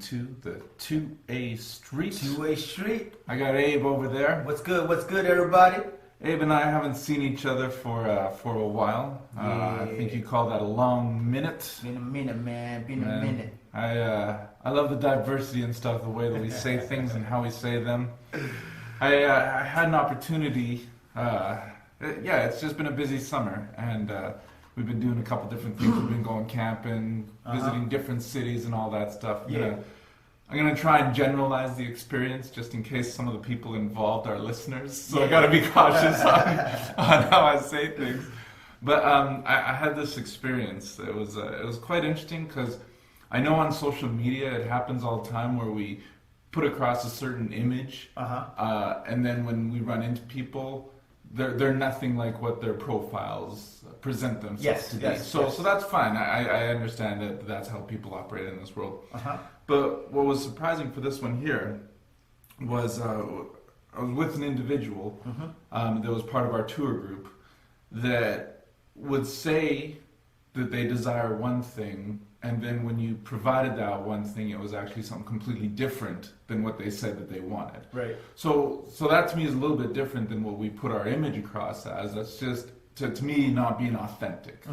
to the 2A Street. 2A Street. I got Abe over there. What's good? What's good, everybody? Abe and I haven't seen each other for a while. I think you call that a long minute. Been a minute, man. Been a minute. I love the diversity and stuff, the way that we say things and how we say them. I had an opportunity. It's just been a busy summer, and we've been doing a couple different things. We've been going camping, visiting different cities, and all that stuff. I'm gonna try and generalize the experience, just in case some of the people involved are listeners. So I gotta be cautious on how I say things. But I had this experience. It was quite interesting because I know on social media it happens all the time where we put across a certain image, and then when we run into people, they're nothing like what their profiles present themselves to be. So that's fine. I understand that that's how people operate in this world. But what was surprising for this one here was I was with an individual that was part of our tour group that would say that they desire one thing, and then when you provided that one thing, it was actually something completely different than what they said that they wanted. Right. So that to me is a little bit different than what we put our image across as. That's just to me not being authentic.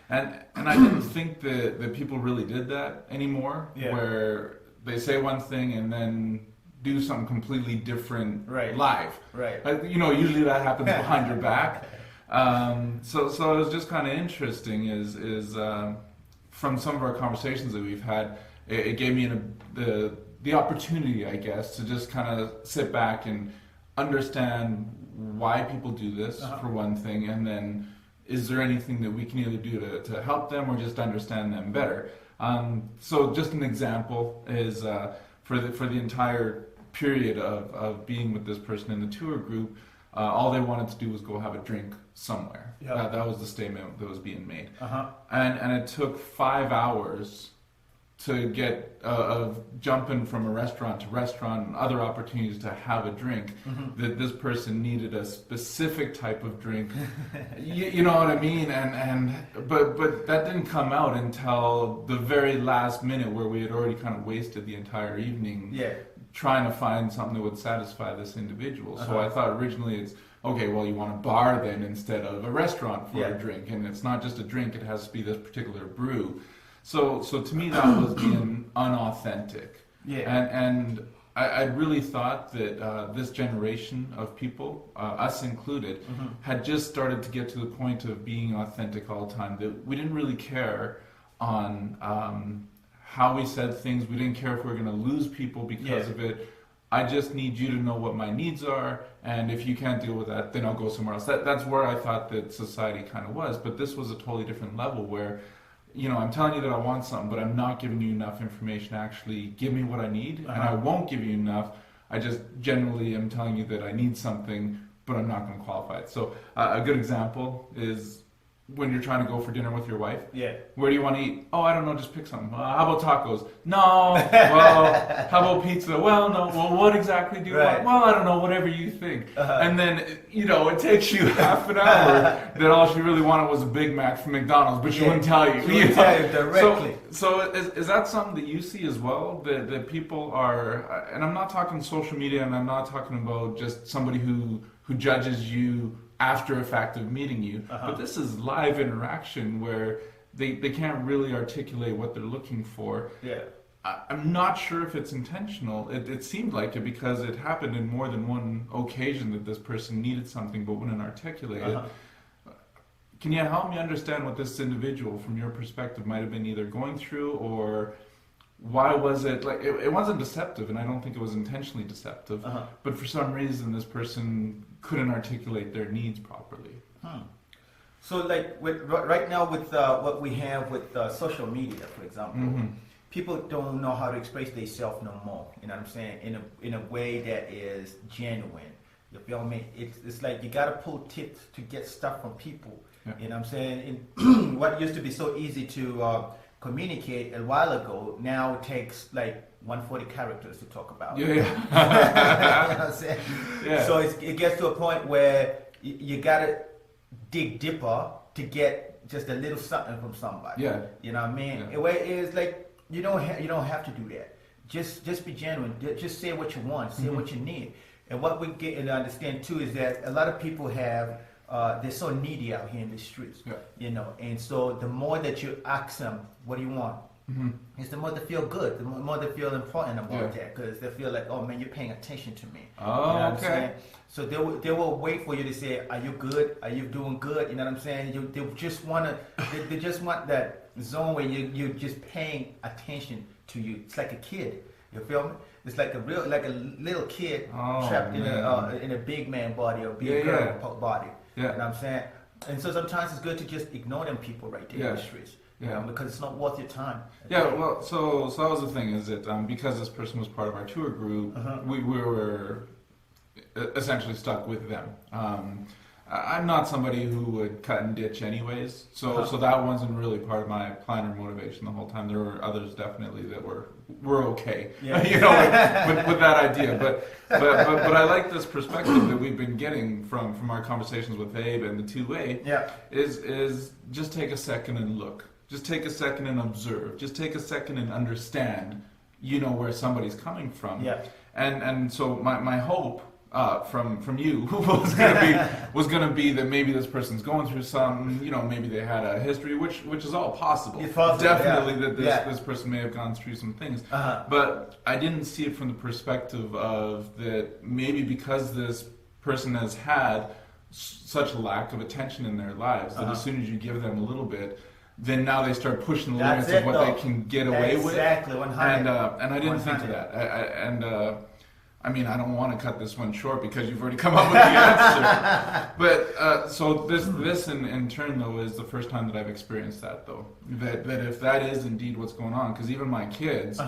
And I didn't think that people really did that anymore, where they say one thing and then do something completely different live. Right. Usually that happens behind your back. So it was just kind of interesting is from some of our conversations that we've had, it gave me the opportunity, I guess, to just kind of sit back and understand why people do this, for one thing, and then is there anything that we can either do to help them or just understand them better. So just an example is for the entire period of being with this person in the tour group, all they wanted to do was go have a drink somewhere. That was the statement that was being made. And it took 5 hours to get of jumping from a restaurant to restaurant and other opportunities to have a drink, that this person needed a specific type of drink. you know what I mean? But that didn't come out until the very last minute, where we had already kind of wasted the entire evening trying to find something that would satisfy this individual. So I thought originally it's, okay, well, you want a bar then instead of a restaurant for a drink, and it's not just a drink, it has to be this particular brew. So to me, that was being unauthentic. And I really thought that this generation of people, us included, had just started to get to the point of being authentic all the time, that we didn't really care on how we said things. We didn't care if we were going to lose people because of it. I just need you to know what my needs are, and if you can't deal with that, then I'll go somewhere else. That's where I thought that society kind of was. But this was a totally different level where, I'm telling you that I want something, but I'm not giving you enough information to actually give me what I need, and I won't give you enough. I just generally am telling you that I need something, but I'm not going to qualify it. So a good example is when you're trying to go for dinner with your wife. Where do you want to eat? Oh, I don't know, just pick something. How about tacos? No. Well, how about pizza? Well, no. Well, what exactly do you want? Well, I don't know, whatever you think. And then, it takes you half an hour that all she really wanted was a Big Mac from McDonald's, but she wouldn't tell you. She wouldn't tell you directly. So is that something that you see as well? That people are, and I'm not talking social media, and I'm not talking about just somebody who judges you after a fact of meeting you, but this is live interaction where they can't really articulate what they're looking for. I'm not sure if it's intentional. It seemed like it because it happened in more than one occasion that this person needed something but wouldn't articulate it. Can you help me understand what this individual, from your perspective, might have been either going through, or why was it like it wasn't deceptive, and I don't think it was intentionally deceptive, but for some reason this person couldn't articulate their needs properly. So like right now with what we have with social media, for example, people don't know how to express themselves no more. You know what I'm saying? In a way that is genuine. You feel me? It's like you gotta pull tips to get stuff from people. You know what I'm saying? What used to be so easy to communicate a while ago, now it takes like 140 characters to talk about. You know what I'm saying? So it gets to a point where you gotta dig deeper to get just a little something from somebody. You know what I mean? The way it is like you don't have to do that. Just be genuine. Just say what you want. Say what you need. And what we get and understand too is that a lot of people have they're so needy out here in the streets. Yeah. You know, and so the more that you ask them, what do you want? Is the more they feel good, the more they feel important about that, because they feel like, oh man, you're paying attention to me. Oh, you know what I'm okay. saying? So they will wait for you to say, are you good? Are you doing good? You know what I'm saying? They just they just want that zone where you're just paying attention to you. It's like a kid. You feel me? It's like a little kid trapped in a big man body or big girl body. Yeah. You know what I'm saying? And so sometimes it's good to just ignore them people right there in the streets. You know, because it's not worth your time. Yeah, well, so that was the thing, is that because this person was part of our tour group, we were essentially stuck with them. I'm not somebody who would cut and ditch anyways, so that wasn't really part of my plan or motivation the whole time. There were others definitely that were okay, you know, with that idea. But I like this perspective that we've been getting from our conversations with Abe and the two-way. Is just take a second and look. Just take a second and observe. Just take a second and understand, you know, where somebody's coming from. And so my hope from you was gonna be that maybe this person's going through something, you know, maybe they had a history, which is all possible. It's possible, definitely that this person may have gone through some things, but I didn't see it from the perspective of that maybe because this person has had such a lack of attention in their lives that as soon as you give them a little bit, then now they start pushing the limits of what they can get away with. Exactly, 100. And I didn't think of that. I mean, I don't want to cut this one short because you've already come up with the answer. But so this in turn though is the first time that I've experienced that though. That if that is indeed what's going on, because even my kids,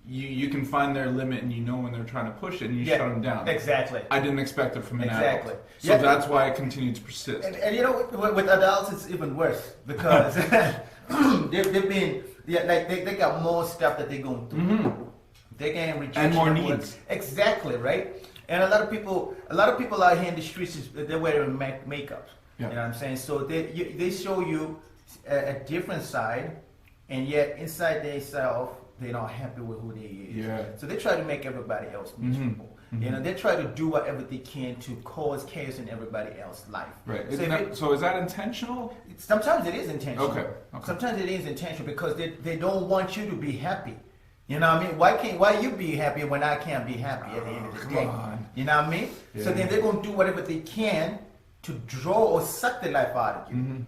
you can find their limit and you know when they're trying to push it and you shut them down. Exactly. I didn't expect it from an adult. So that's why I continued to persist. And you know, with adults it's even worse because they've been they got more stuff that they're going through. They're getting rejection and more needs. Exactly, right? And a lot of people out here in the streets they're wearing makeup. You know what I'm saying? So they show you a different side, and yet inside themselves they're not happy with who they is. So they try to make everybody else miserable. You know, they try to do whatever they can to cause chaos in everybody else's life. Right. So is that intentional? Sometimes it is intentional. Okay. Sometimes it is intentional because they don't want you to be happy. You know what I mean? Why you be happy when I can't be happy at the end of the day? You know what I mean? So then they're going to do whatever they can to draw or suck the life out of you.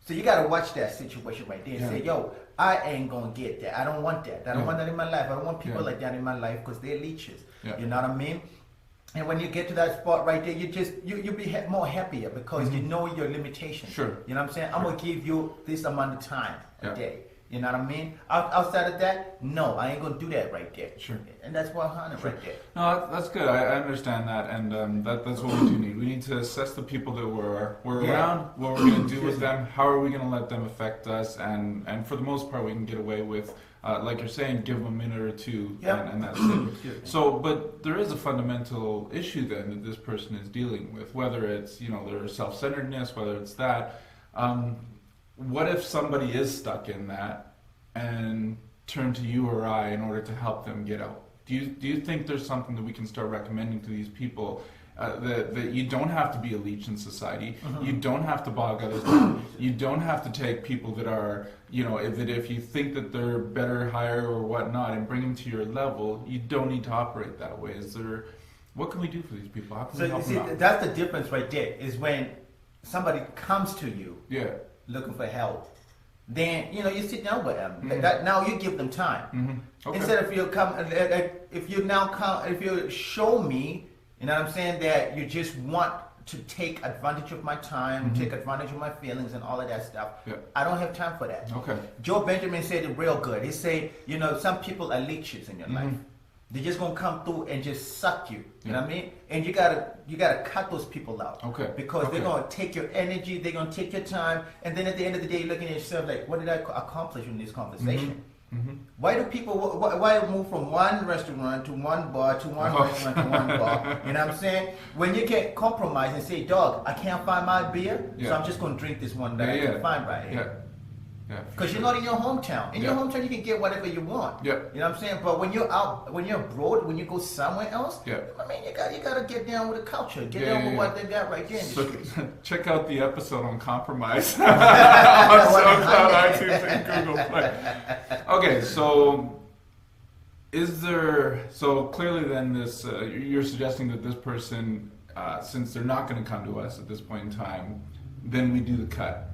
So you got to watch that situation right there and say, yo, I ain't going to get that. I don't want that. I don't want that in my life. I don't want people like that in my life because they're leeches. You know what I mean? And when you get to that spot right there, you'll be more happier because you know your limitations. You know what I'm saying? I'm going to give you this amount of time a day. You know what I mean? Outside of that, no, I ain't gonna do that right there. And that's 100 right there. No, that's good. I understand that, and that's what we do need. We need to assess the people that we're around, what we're gonna do with them, how are we gonna let them affect us, and for the most part, we can get away with, like you're saying, give them a minute or two, and that's it. So, but there is a fundamental issue then that this person is dealing with, whether it's, you know, their self-centeredness, whether it's that. What if somebody is stuck in that and turn to you or I in order to help them get out? Do you think there's something that we can start recommending to these people that you don't have to be a leech in society, you don't have to bog others down, you don't have to take people that are, you know, that if you think that they're better, higher, or whatnot, and bring them to your level, you don't need to operate that way. What can we do for these people? How can we help them out? That's the difference right there. Is when somebody comes to you. Looking for help, then you know you sit down with them. Now you give them time. Instead of if you show me, you know what I'm saying, that you just want to take advantage of my time, take advantage of my feelings and all of that stuff. I don't have time for that. Joe Benjamin said it real good. He said, you know, some people are leeches in your life. They're just gonna come through and just suck you. You know what I mean? And you gotta cut those people out. Because they're gonna take your energy, they're gonna take your time, and then at the end of the day, you're looking at yourself like, what did I accomplish in this conversation? Why do people? Why move from one restaurant to one bar to one restaurant to one bar? You know what I'm saying? When you can compromise and say, dog, I can't find my beer, so I'm just gonna drink this one that I can find right here. Yeah. Because you're not in your hometown. In your hometown, you can get whatever you want. Yeah. You know what I'm saying? But when you're out, when you're abroad, when you go somewhere else, Yeah. I mean, you gotta get down with the culture. Get down with what they got right there in the So street. check out the episode on compromise on SoundCloud, iTunes, and Google Play. Okay, so clearly then this you're suggesting that this person, since they're not going to come to us at this point in time, then we do the cut.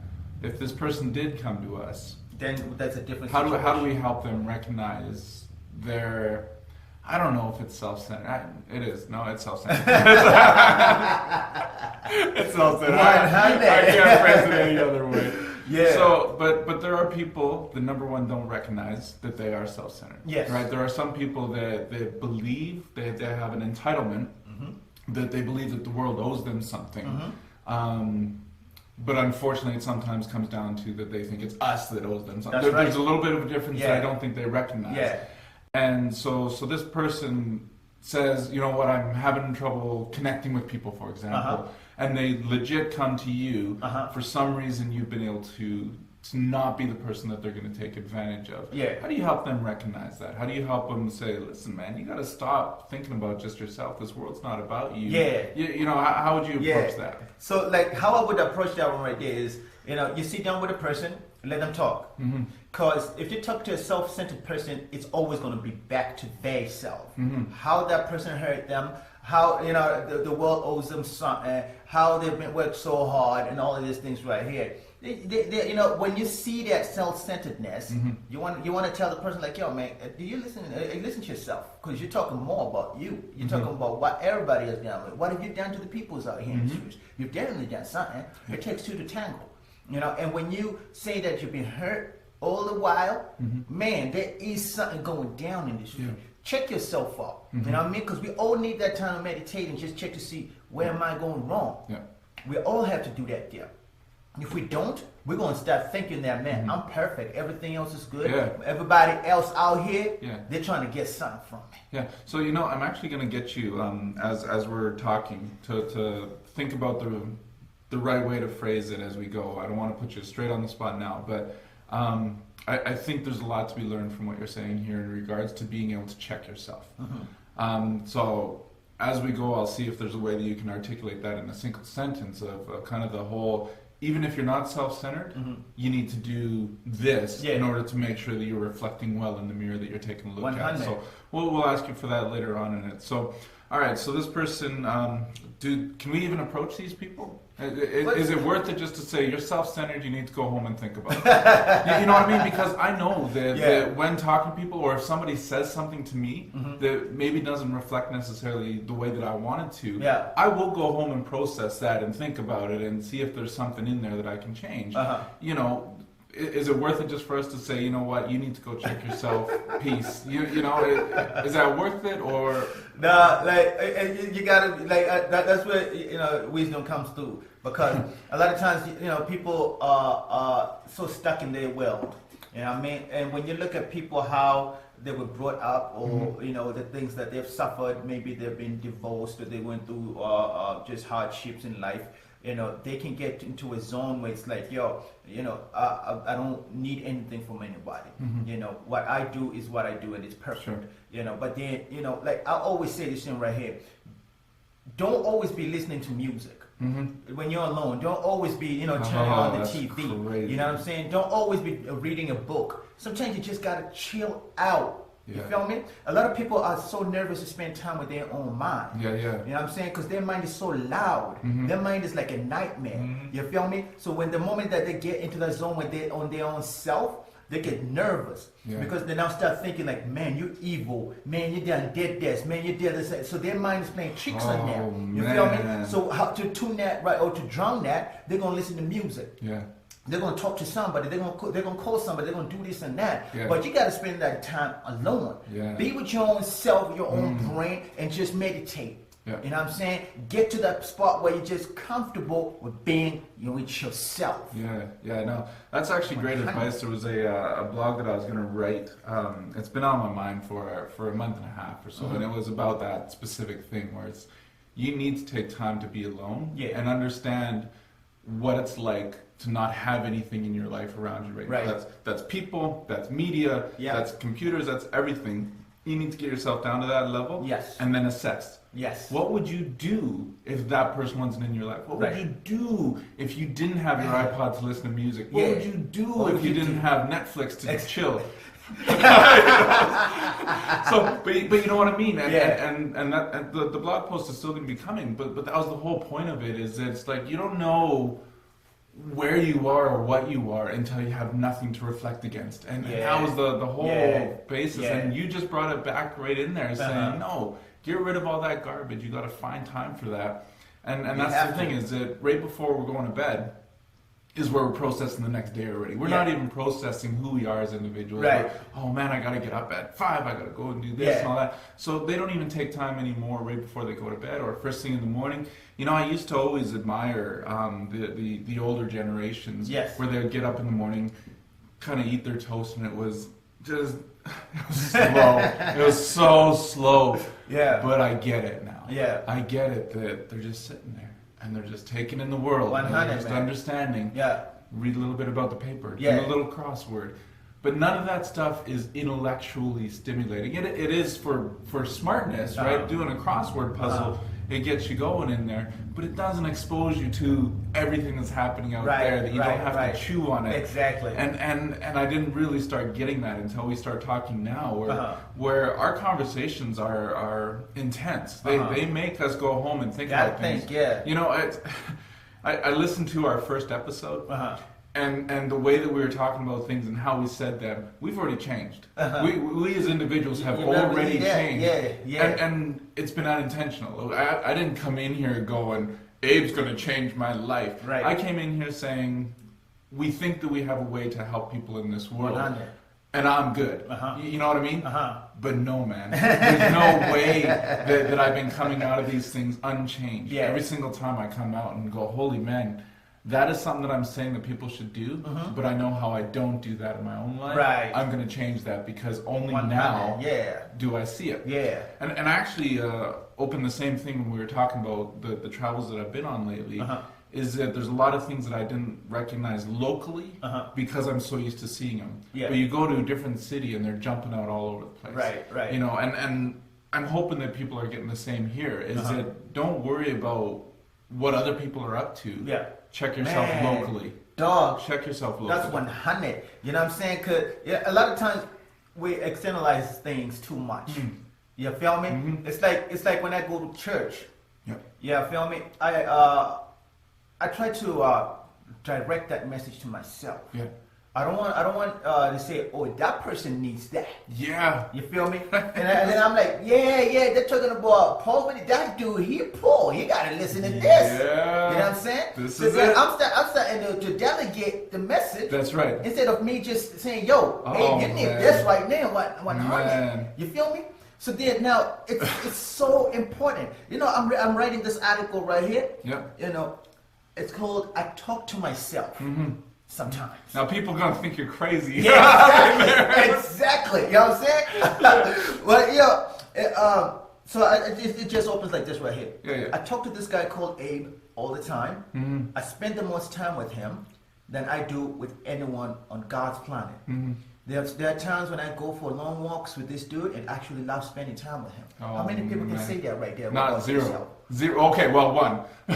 If this person did come to us, Then that's a different how situation. do we help them recognize their, I don't know if it's self-centered. It is. No, it's self-centered. It's self-centered. I can't phrase it any other way. Yeah. So, but there are people that, number one, don't recognize that they are self-centered. Yes. Right. There are some people that believe they have an entitlement, that they believe that the world owes them something. But unfortunately, it sometimes comes down to that they think it's us that owes them something. That's right. There's a little bit of a difference that I don't think they recognize. Yeah. And so this person says, you know what, I'm having trouble connecting with people, for example, and they legit come to you. For some reason, you've been able to not be the person that they're going to take advantage of. Yeah. How do you help them recognize that? How do you help them say, listen, man, you got to stop thinking about just yourself. This world's not about you. Yeah. You know, how would you approach that? So, like, how I would approach that one right there is, you know, you sit down with a person, let them talk. Because if you talk to a self-centered person, it's always going to be back to their self. How that person hurt them, how, you know, the world owes them something, how they've been worked so hard, and all of these things right here. They, you know, when you see that self-centeredness, you want to tell the person, like, yo, man, do you listen to yourself? Because you're talking more about you. You're talking about what everybody has done with. What have you done to the peoples out here in the streets? You've definitely done something. It takes two to tango. You know, and when you say that you've been hurt all the while, man, there is something going down in this street. Check yourself out. You know what I mean? Because we all need that time to meditate and just check to see where am I going wrong. We all have to do that there. If we don't, we're going to start thinking that, man, I'm perfect. Everything else is good. Everybody else out here, they're trying to get something from me. Yeah. So, you know, I'm actually going to get you, as we're talking, to think about the right way to phrase it as we go. I don't want to put you straight on the spot now, but I think there's a lot to be learned from what you're saying here in regards to being able to check yourself. So as we go, I'll see if there's a way that you can articulate that in a single sentence of kind of the whole, even if you're not self-centered, you need to do this in order to make sure that you're reflecting well in the mirror that you're taking a look 100. at. So we'll ask you for that later on in it. So, all right, so this person, can we even approach these people? Is it worth it just to say, you're self-centered, you need to go home and think about it? You know what I mean? Because I know that when talking to people, or if somebody says something to me that maybe doesn't reflect necessarily the way that I wanted to, I will go home and process that and think about it and see if there's something in there that I can change. You know, is it worth it just for us to say, you know what, you need to go check yourself, peace? You know, is that worth it, or? Nah, like, you gotta, like, that's where, you know, wisdom comes through. Because a lot of times, you know, people are so stuck in their world. You know what I mean? And when you look at people, how they were brought up, or, you know, the things that they've suffered, maybe they've been divorced, or they went through just hardships in life, you know, they can get into a zone where it's like, yo, you know, I don't need anything from anybody. You know, what I do is what I do, and it's perfect. You know, but then, you know, like I always say this thing right here, don't always be listening to music. When you're alone, don't always be, you know, turning on the TV. Crazy. You know what I'm saying? Don't always be reading a book. Sometimes you just gotta chill out. You feel me? A lot of people are so nervous to spend time with their own mind. You know what I'm saying? Because their mind is so loud. Their mind is like a nightmare. You feel me? So when the moment that they get into that zone where they're on their own self, they get nervous because they now start thinking like, man, you're evil. Man, you done did this. Man, you did this. So their mind is playing tricks on them. You feel me? So how to tune that right, or to drown that, they're gonna listen to music. They're gonna talk to somebody. They're gonna call somebody. They're gonna do this and that. But you gotta spend that time alone. Be with your own self, your own brain, and just meditate. You know what I'm saying? Get to that spot where you're just comfortable with being, you know, with yourself. No, that's actually great advice. There was a blog that I was going to write. It's been on my mind for a month and a half or so, and it was about that specific thing where it's, you need to take time to be alone and understand what it's like to not have anything in your life around you right now. Right. That's people, that's media, that's computers, that's everything. You need to get yourself down to that level. Yes. And then assess. Yes. What would you do if that person wasn't in your life? What would you do if you didn't have your iPod to listen to music? What would you do if you didn't have Netflix to chill? So, but you know what I mean, and the blog post is still going to be coming, but that was the whole point of it. Is that it's like you don't know where you are or what you are until you have nothing to reflect against, and that was the whole basis. And you just brought it back right in there, saying no, get rid of all that garbage. You got to find time for that, and that's the thing is that right before we're going to bed is where we're processing the next day already. We're not even processing who we are as individuals. Right. Like, oh man, I gotta get up at 5, I gotta go and do this and all that. So they don't even take time anymore right before they go to bed or first thing in the morning. You know, I used to always admire the older generations where they would get up in the morning, kind of eat their toast, and it was just, it was slow. It was so slow. Yeah. But I get it now. Yeah. I get it that they're just sitting there. And they're just taking in the world. 100, just understanding. Yeah. Read a little bit about the paper. Do a little crossword. But none of that stuff is intellectually stimulating. It is for smartness, right? Doing a crossword puzzle, it gets you going in there. But it doesn't expose you to everything that's happening out there that you don't have to chew on it. Exactly. And I didn't really start getting that until we start talking now, where our conversations are intense. They make us go home and think about things. You know, I listened to our first episode. And the way that we were talking about things and how we said them, we've already changed. We as individuals have already changed. And it's been unintentional. I didn't come in here going, Abe's going to change my life. Right. I came in here saying, we think that we have a way to help people in this world. And I'm good. You know what I mean? But no, man. There's no way that I've been coming out of these things unchanged. Every single time I come out and go, holy man, that is something that I'm saying that people should do, but I know how I don't do that in my own life. Right. I'm going to change that because only now do I see it. Yeah. And I actually opened the same thing when we were talking about the travels that I've been on lately, is that there's a lot of things that I didn't recognize locally because I'm so used to seeing them. Yeah. But you go to a different city and they're jumping out all over the place. Right, right. You know, and I'm hoping that people are getting the same here, is that don't worry about what other people are up to. Yeah. Check yourself locally. Dog. Check yourself locally. That's 100. You know what I'm saying? Because a lot of times we externalize things too much. You feel me? It's like when I go to church. Yeah, feel me? I try to direct that message to myself. Yeah. I don't want to say, oh, that person needs that. Yeah. You feel me? and then I'm like, they're talking about Paul, but that dude, he Paul. You got to listen to this. Yeah. You know what I'm saying? This is it. I'm starting to delegate the message. That's right. Instead of me just saying, yo, hey, you need this right now. 100. You feel me? So then now, it's so important. You know, I'm writing this article right here. Yeah. You know, it's called I Talk to Myself. Sometimes. Now people are gonna think you're crazy. Yeah, exactly. You know what I'm saying? Well, so it just opens like this right here. Yeah. I talk to this guy called Abe all the time. I spend the most time with him than I do with anyone on God's planet. There are times when I go for long walks with this dude and actually love spending time with him. How many people can say that right there? Not zero. Zero. Okay, well, 1. You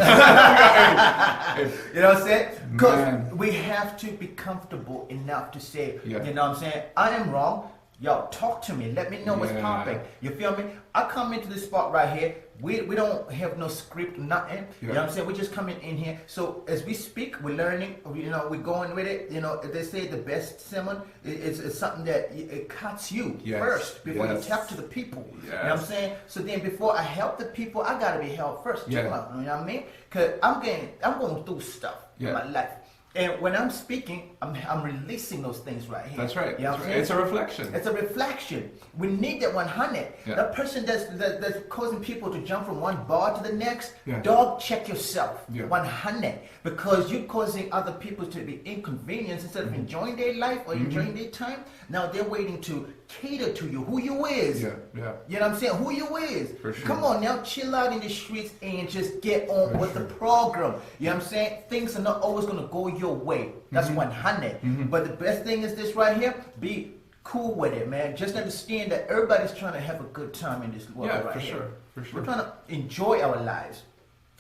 know what I'm saying? Because we have to be comfortable enough to say, you know what I'm saying? I am wrong. Yo, talk to me. Let me know what's popping. You feel me? I come into this spot right here. We don't have no script, nothing. You know what I'm saying? We're just coming in here. So as we speak, we're learning. You know, we're going with it. You know, they say the best sermon is something that it cuts you first before you talk to the people. You know what I'm saying? So then before I help the people, I gotta be helped first. You know what I mean? Cause I'm going through stuff in my life. And when I'm speaking, I'm releasing those things right here. That's right. You know that's right. It's a reflection. It's a reflection. We need that 100. That person that's causing people to jump from one bar to the next. Dog, check yourself. 100. Because you're causing other people to be inconvenienced instead of enjoying their life or enjoying their time. Now they're waiting to cater to you, who you is. You know what I'm saying? Who you is. For sure. Come on now, chill out in the streets and just get on with the program. You know what I'm saying? Things are not always going to go your way. That's 100. But the best thing is this right here. Be cool with it, man. Just understand that everybody's trying to have a good time in this world right here. For sure. We're trying to enjoy our lives.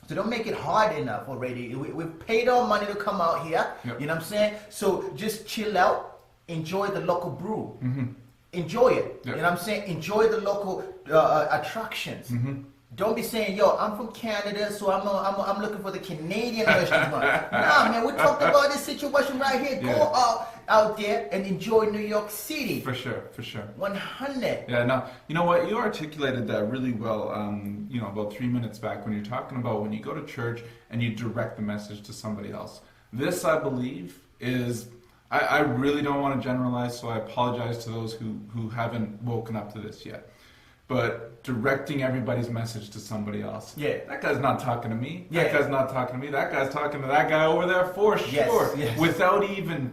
So don't make it hard enough already. We've paid our money to come out here. Yep. You know what I'm saying? So just chill out. Enjoy the local brew. Enjoy it. Yep. You know what I'm saying? Enjoy the local attractions. Don't be saying, yo, I'm from Canada, so I'm looking for the Canadian restaurant. Nah, man, we talked about this situation right here. Yeah. Go out there and enjoy New York City. For sure. 100. Yeah, now, you know what? You articulated that really well, about 3 minutes back when you're talking about when you go to church and you direct the message to somebody else. This, I believe, is... I really don't want to generalize, so I apologize to those who haven't woken up to this yet. But directing everybody's message to somebody else. Yeah. That guy's not talking to me. Yeah. That guy's not talking to me. That guy's talking to that guy over there for sure. Yes. Without even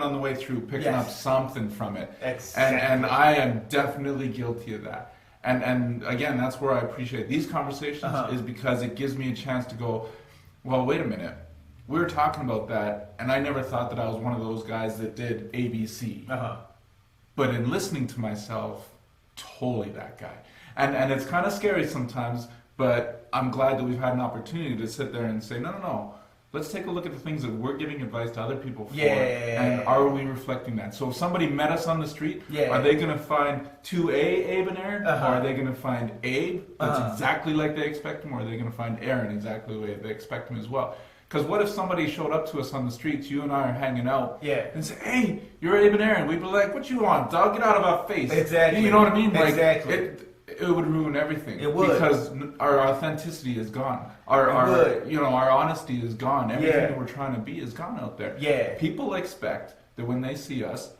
on the way through picking up something from it. Exactly. And I am definitely guilty of that. And again, that's where I appreciate these conversations is because it gives me a chance to go, well, wait a minute. We were talking about that, and I never thought that I was one of those guys that did ABC. But in listening to myself, totally that guy. And it's kind of scary sometimes, but I'm glad that we've had an opportunity to sit there and say, no. Let's take a look at the things that we're giving advice to other people for, and are we reflecting that? So if somebody met us on the street, are they going to find 2A Abe and Aaron, or are they going to find Abe that's exactly like they expect him, or are they going to find Aaron exactly the way they expect him as well? Because what if somebody showed up to us on the streets, you and I are hanging out, and say, hey, you're Abe and Aaron. We'd be like, what you want, dog? Get out of our face. Exactly. You know what I mean? Like, exactly. It would ruin everything. It would. Because our authenticity is gone. Our honesty is gone. Everything that we're trying to be is gone out there. Yeah. People expect that when they see us,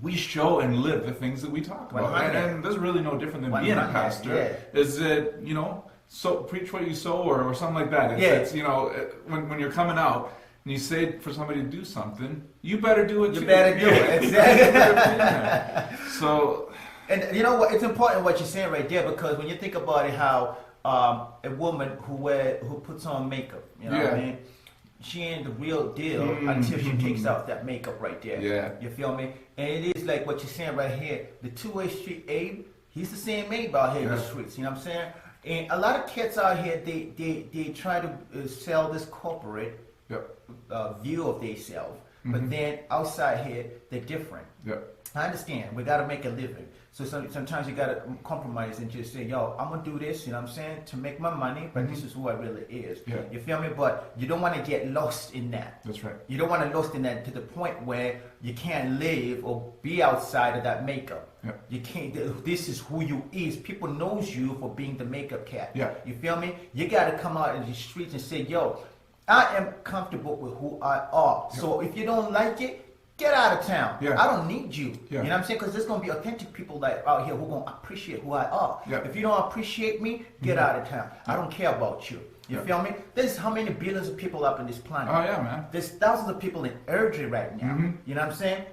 we show and live the things that we talk about. And there's really no different than being a pastor. Is that, so preach what you sow or something like that. It's when you're coming out and you say for somebody to do something, you better do it too. You better do it. Exactly. So... And you know what? It's important what you're saying right there, because when you think about it, how a woman who puts on makeup, you know what I mean? She ain't the real deal until she takes out that makeup right there. Yeah. You feel me? And it is like what you're saying right here. The two-way street Abe, he's the same Abe out here in the streets. You know what I'm saying? And a lot of kids out here, they try to sell this corporate view of themselves, but then outside here, they're different. I understand. We got to make a living. So sometimes you got to compromise and just say, yo, I'm going to do this, you know what I'm saying, to make my money, but this is who I really is. You feel me? But you don't want to get lost in that. That's right. You don't want to lost in that to the point where you can't live or be outside of that makeup. You can't. This is who you is. People knows you for being the makeup cat. You feel me? You got to come out in the streets and say, yo, I am comfortable with who I are. So if you don't like it, get out of town. I don't need you. You know what I'm saying? Because there's going to be authentic people that out here who are going to appreciate who I are. If you don't appreciate me, get out of town. I don't care about you. You feel me? There's how many billions of people up in this planet. Oh, yeah, man. There's thousands of people in Urge right now. You know what I'm saying?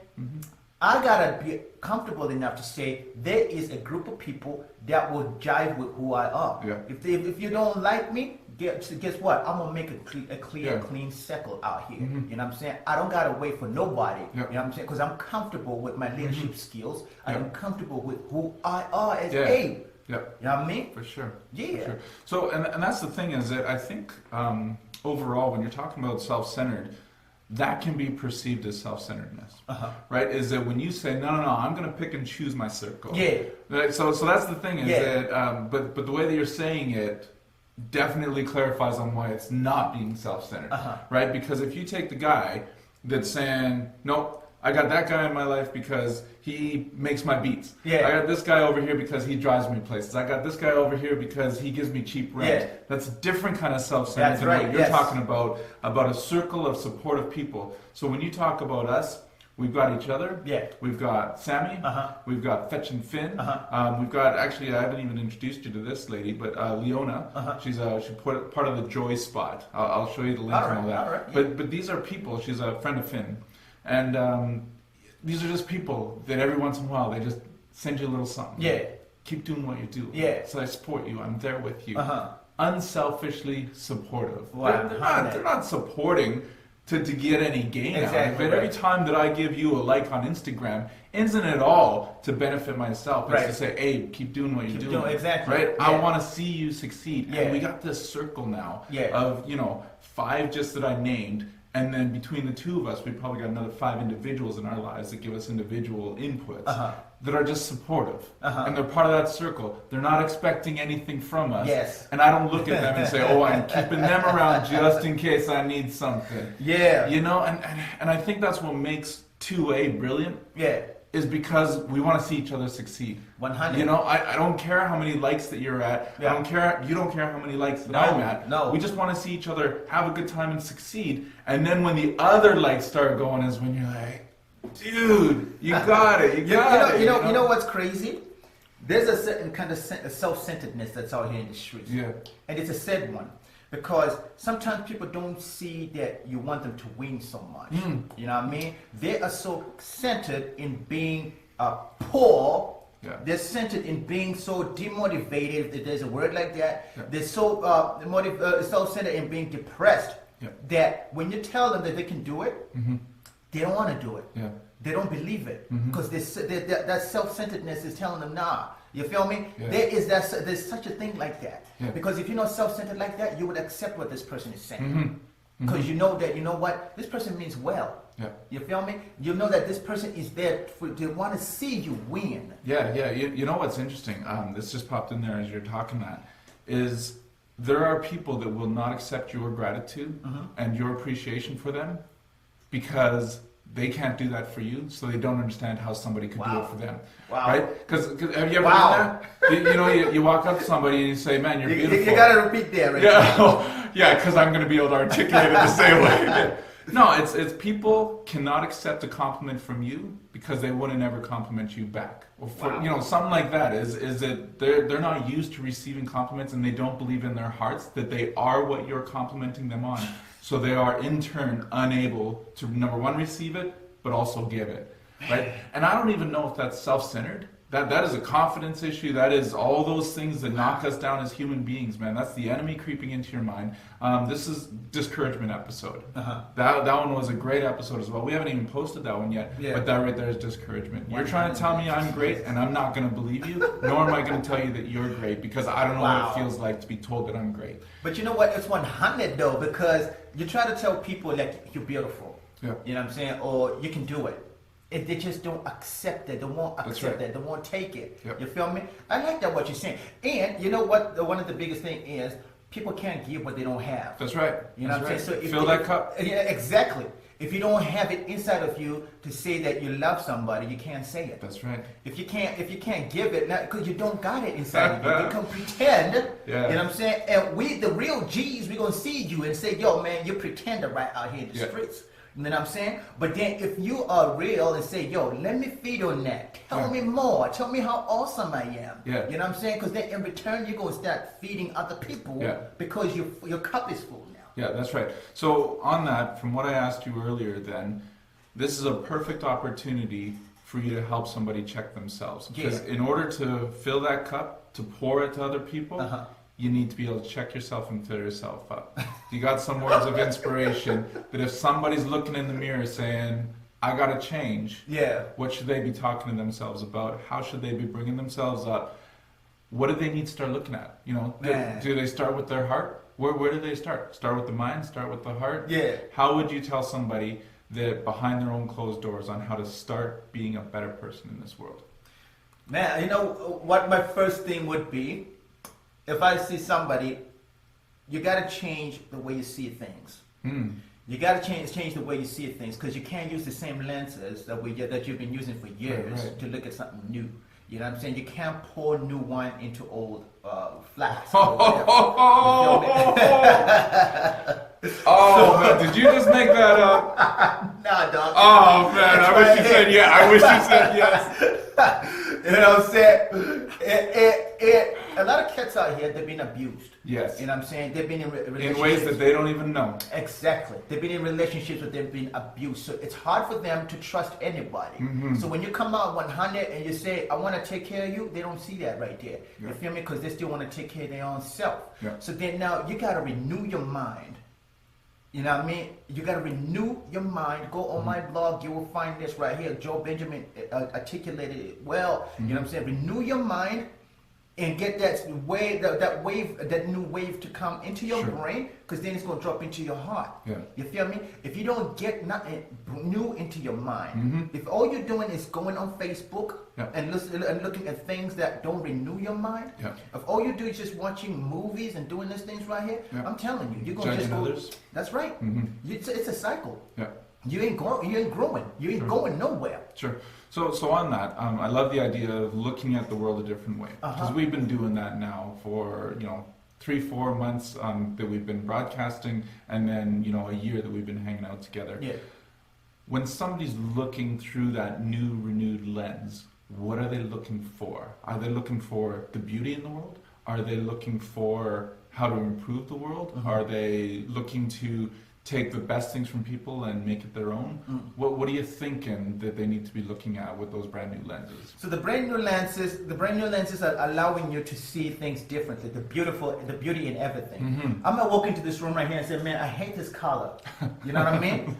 I got to be comfortable enough to say there is a group of people that will jive with who I are. If you don't like me, guess what? I'm going to make a clear, clean circle out here. You know what I'm saying? I don't got to wait for nobody. You know what I'm saying? Because I'm comfortable with my leadership skills. I am comfortable with who I are as Abe. You know what I mean? For sure. Yeah. For sure. So, and that's the thing is that I think overall, when you're talking about self-centered, that can be perceived as self-centeredness, right? Is that when you say, no, I'm going to pick and choose my circle. Right? So that's the thing is that, but the way that you're saying it definitely clarifies on why it's not being self-centered, right? Because if you take the guy that's saying, nope, I got that guy in my life because he makes my beats. I got this guy over here because he drives me places. I got this guy over here because he gives me cheap rent. That's a different kind of self-centered than what you're talking about a circle of supportive people. So when you talk about us, we've got each other. We've got Sammy. We've got Fetch and Finn. We've got, actually, I haven't even introduced you to this lady, but Leona. She's part of the Joy Spot. I'll show you the link and all that. But these are people. She's a friend of Finn. And these are just people that every once in a while, they just send you a little something. Keep doing what you do. So I support you. I'm there with you. Unselfishly supportive. They're not supporting to get any gain out of Exactly, it. right. Every time that I give you a like on Instagram, isn't it all to benefit myself? It's Right. to say, hey, keep doing what you're Keep doing. doing- exactly. Right? Yeah. I want to see you succeed. Yeah. And we got this circle now Yeah. of, 5 just that I named. And then between the two of us, we probably got another 5 individuals in our lives that give us individual inputs that are just supportive. And they're part of that circle. They're not expecting anything from us. Yes. And I don't look at them and say, oh, I'm keeping them around just in case I need something. Yeah. And I think that's what makes 2A brilliant. Yeah. Is because we want to see each other succeed. 100. I don't care how many likes that you're at. Yeah. I don't care. You don't care how many likes that No, I'm at. no. We just want to see each other have a good time and succeed. And then when the other likes start going, is when you're like, dude, you got it. You got it. You know what's crazy? There's a certain kind of self-centeredness that's out here in the streets. Yeah. And it's a sad one. Because sometimes people don't see that you want them to win so much. You know what I mean? They are so centered in being poor. Yeah. They're centered in being so demotivated, if there's a word like that. Yeah. They're so self-centered in being depressed Yeah. that when you tell them that they can do it, they don't want to do it. Yeah. They don't believe it because that self-centeredness is telling them, nah. You feel me? Yeah. There's such a thing like that. Yeah. Because if you're not self-centered like that, you would accept what this person is saying. Because you know that, you know what, this person means well. Yeah. You feel me? You know that this person is there they want to see you win. Yeah. You know what's interesting? This just popped in there as you're talking that, is there are people that will not accept your gratitude and your appreciation for them because they can't do that for you, so they don't understand how somebody could do it for them. Wow. Right? Because have you ever done that? You walk up to somebody and you say, man, you're beautiful. You got to repeat there, right? Yeah, because I'm going to be able to articulate it the same way. No, it's people cannot accept a compliment from you because they wouldn't ever compliment you back. Or for, something like that is that they're not used to receiving compliments and they don't believe in their hearts that they are what you're complimenting them on. So they are in turn unable to, number one, receive it, but also give it. Right? And I don't even know if that's self-centered. That is a confidence issue. That is all those things that knock us down as human beings, man. That's the enemy creeping into your mind. This is discouragement episode. That one was a great episode as well. We haven't even posted that one yet, but that right there is discouragement. You're trying to tell me I'm great, and I'm not going to believe you, nor am I going to tell you that you're great, because I don't know what it feels like to be told that I'm great. But you know what? It's 100 though, because you try to tell people like you're beautiful. Yeah. You know what I'm saying? Or you can do it. If they just don't accept it, they won't accept it, they won't take it. Yep. You feel me? I like that what you're saying. And you know what? One of the biggest thing is people can't give what they don't have. That's right. You know what I'm saying? So Fill that cup. Yeah, exactly. If you don't have it inside of you to say that you love somebody, you can't say it. That's right. If you can't give it, because you don't got it inside of you, you can pretend. Yeah. You know what I'm saying? And we, the real G's, we gonna see you and say, "Yo, man, you're pretender right out here in the streets." You know what I'm saying? But then if you are real and say, yo, let me feed on that. Tell me more. Tell me how awesome I am. Yeah. You know what I'm saying? Because then in return, you're going to start feeding other people because your cup is full now. Yeah, that's right. So on that, from what I asked you earlier then, this is a perfect opportunity for you to help somebody check themselves. Because in order to fill that cup, to pour it to other people, you need to be able to check yourself and fill yourself up. You got some words of inspiration that if somebody's looking in the mirror saying, I got to change, what should they be talking to themselves about? How should they be bringing themselves up? What do they need to start looking at? Do they start with their heart? Where do they start? Start with the mind? Start with the heart? Yeah. How would you tell somebody that behind their own closed doors on how to start being a better person in this world? Man, you know what my first thing would be? If I see somebody, you got to change the way you see things. You got to change the way you see things, because you can't use the same lenses that you've been using for years to look at something new. You know what I'm saying? You can't pour new wine into old flasks. Man, did you just make that up? Nah, dog. Oh man, I wish you said yeah. I wish you said yes. You know what I'm saying? A lot of cats out here, they've been abused. Yes. You know what I'm saying? They've been in relationships. In ways that they don't even know. Exactly. They've been in relationships where they've been abused. So it's hard for them to trust anybody. So when you come out 100 and you say, I want to take care of you, they don't see that right there. You feel me? Because they still want to take care of their own self. So then now you got to renew your mind You know what I mean? You got to renew your mind. Go on my blog. You will find this right here. Joe Benjamin articulated it well. You know what I'm saying? Renew your mind and get that new wave to come into your brain, because then it's going to drop into your heart. Yeah. You feel me? If you don't get nothing new into your mind, if all you're doing is going on Facebook and looking at things that don't renew your mind, if all you do is just watching movies and doing these things right here, I'm telling you, you're going to just go. Others. That's right. It's a cycle. Yeah. You ain't growing. You ain't going nowhere. Sure. So on that, I love the idea of looking at the world a different way, because we've been doing that now for 3-4 months that we've been broadcasting, and then a year that we've been hanging out together. Yeah. When somebody's looking through that new renewed lens, what are they looking for? Are they looking for the beauty in the world? Are they looking for how to improve the world? Are they looking to take the best things from people and make it their own? What are you thinking that they need to be looking at with those brand new lenses? So the brand new lenses are allowing you to see things differently. The beauty in everything. I'm gonna walk into this room right here and say, man, I hate this color. You know what I mean?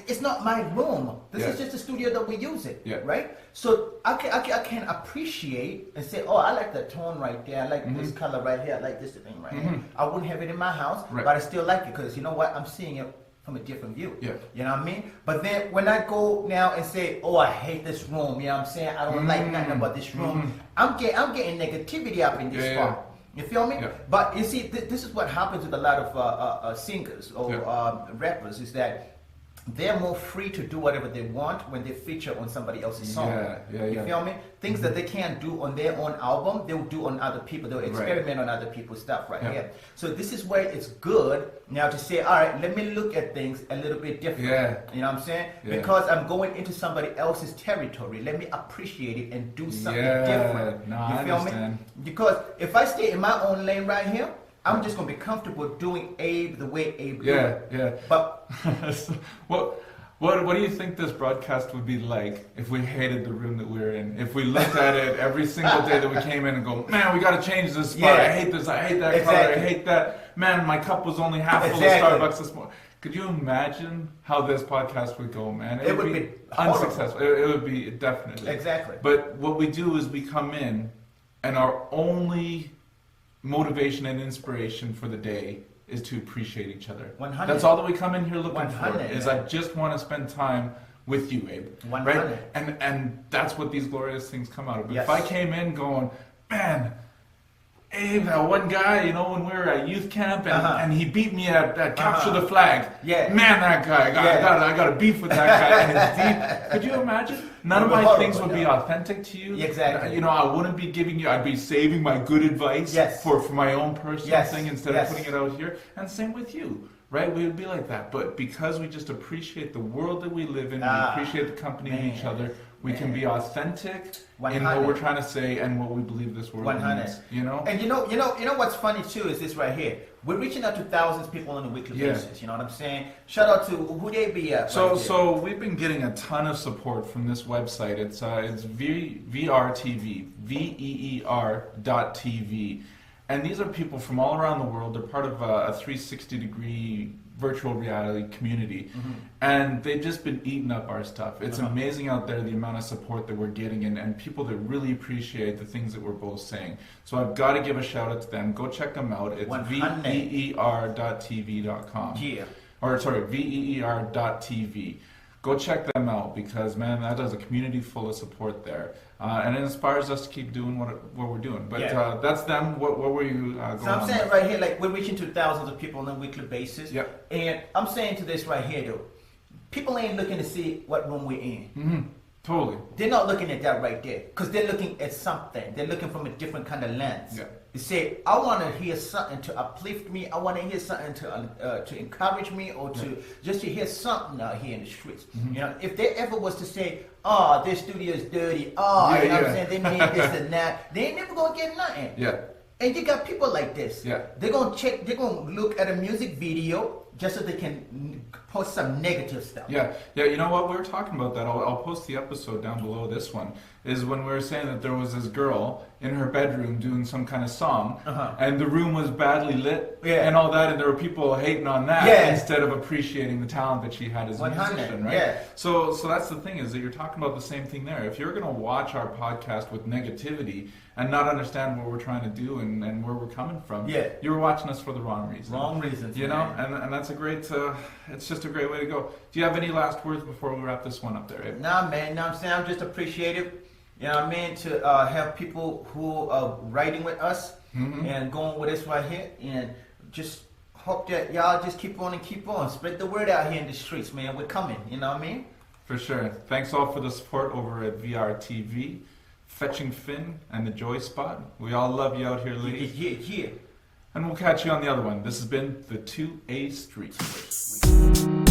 It's not my room. This is just a studio that we use it. Right? So I can appreciate and say, oh, I like that tone right there. I like this color right here. I like this thing right here. I wouldn't have it in my house, but I still like it, because you know what? I'm seeing it from a different view. You know what I mean? But then when I go now and say, oh, I hate this room, you know what I'm saying? I don't like nothing about this room. I'm getting negativity up in this spot. You feel me? But you see, this is what happens with a lot of singers or rappers, is that they're more free to do whatever they want when they feature on somebody else's song. You feel me? Things that they can't do on their own album, they'll do on other people. They'll experiment on other people's stuff right here. So this is where it's good now to say, all right, let me look at things a little bit different. You know what I'm saying? Because I'm going into somebody else's territory. Let me appreciate it and do something different. No, you feel me? Because if I stay in my own lane right here, I'm just gonna be comfortable doing Abe the way Abe did. But what do you think this broadcast would be like if we hated the room that we're in? If we looked at it every single day that we came in and go, man, we got to change this spot. I hate this. I hate that color. I hate that. Man, my cup was only half full of Starbucks this morning. Could you imagine how this podcast would go, man? It would be unsuccessful. It would be definitely. But what we do is we come in, and our only motivation and inspiration for the day is to appreciate each other. 100. That's all that we come in here looking 100, for. Is I just want to spend time with you, Abe. 100. Right? And that's what these glorious things come out of. Yes. If I came in going, man, Abe, that one guy, when we were at youth camp and he beat me at Capture the Flag. Man, that guy, I got a beef with that guy. And it's deep. Could you imagine? None of my things would be authentic to you. Exactly. I wouldn't be giving you, I'd be saving my good advice for my own personal thing instead of putting it out here. And same with you. Right? We would be like that. But because we just appreciate the world that we live in, we appreciate the company of each other, we can be authentic 100. in what we're trying to say and what we believe this world 100. needs. And you know what's funny too is this right here. We're reaching out to thousands of people on a weekly basis. You know what I'm saying? Shout out to who they be at. So we've been getting a ton of support from this website. It's VRTV, VEER.TV. And these are people from all around the world. They're part of a 360-degree virtual reality community. And they've just been eating up our stuff. It's amazing out there the amount of support that we're getting and people that really appreciate the things that we're both saying. So I've got to give a shout out to them. Go check them out. It's VEER.tv.com. Or sorry, VEER.tv. Go check them out because, man, that does a community full of support there. And it inspires us to keep doing what we're doing. But that's them. What were you going on? So I'm saying right here, like, we're reaching to thousands of people on a weekly basis. And I'm saying to this right here, though, people ain't looking to see what room we're in. Totally. They're not looking at that right there because they're looking at something. They're looking from a different kind of lens. They say, I want to hear something to uplift me. I want to hear something to encourage me or to just to hear something out here in the streets. If they ever was to say, oh, this studio is dirty. You know what I'm saying? They made this and that. They ain't never going to get nothing. And you got people like this. They're going to check, they're going to look at a music video. just so they can post some negative stuff. Yeah. You know what? We were talking about that. I'll post the episode down below this one. Is when we were saying that there was this girl in her bedroom doing some kind of song, and the room was badly lit, and all that, and there were people hating on that instead of appreciating the talent that she had as a musician, right? Yeah. So that's the thing, is that you're talking about the same thing there. If you're going to watch our podcast with negativity and not understand what we're trying to do and where we're coming from, you're watching us for the wrong reason. Wrong reasons, you know, and that's a great. It's just a great way to go. Do you have any last words before we wrap this one up there, Abe? Nah, man. Know what I'm saying? I'm just appreciative. You know what I mean? To have people who are writing with us and going with us right here, and just hope that y'all just keep on and keep on. Spread the word out here in the streets, man. We're coming. You know what I mean? For sure. Thanks all for the support over at VRTV, Fetching Finn, and the Joy Spot. We all love you out here, ladies. Yeah. And we'll catch you on the other one. This has been the 2A Street.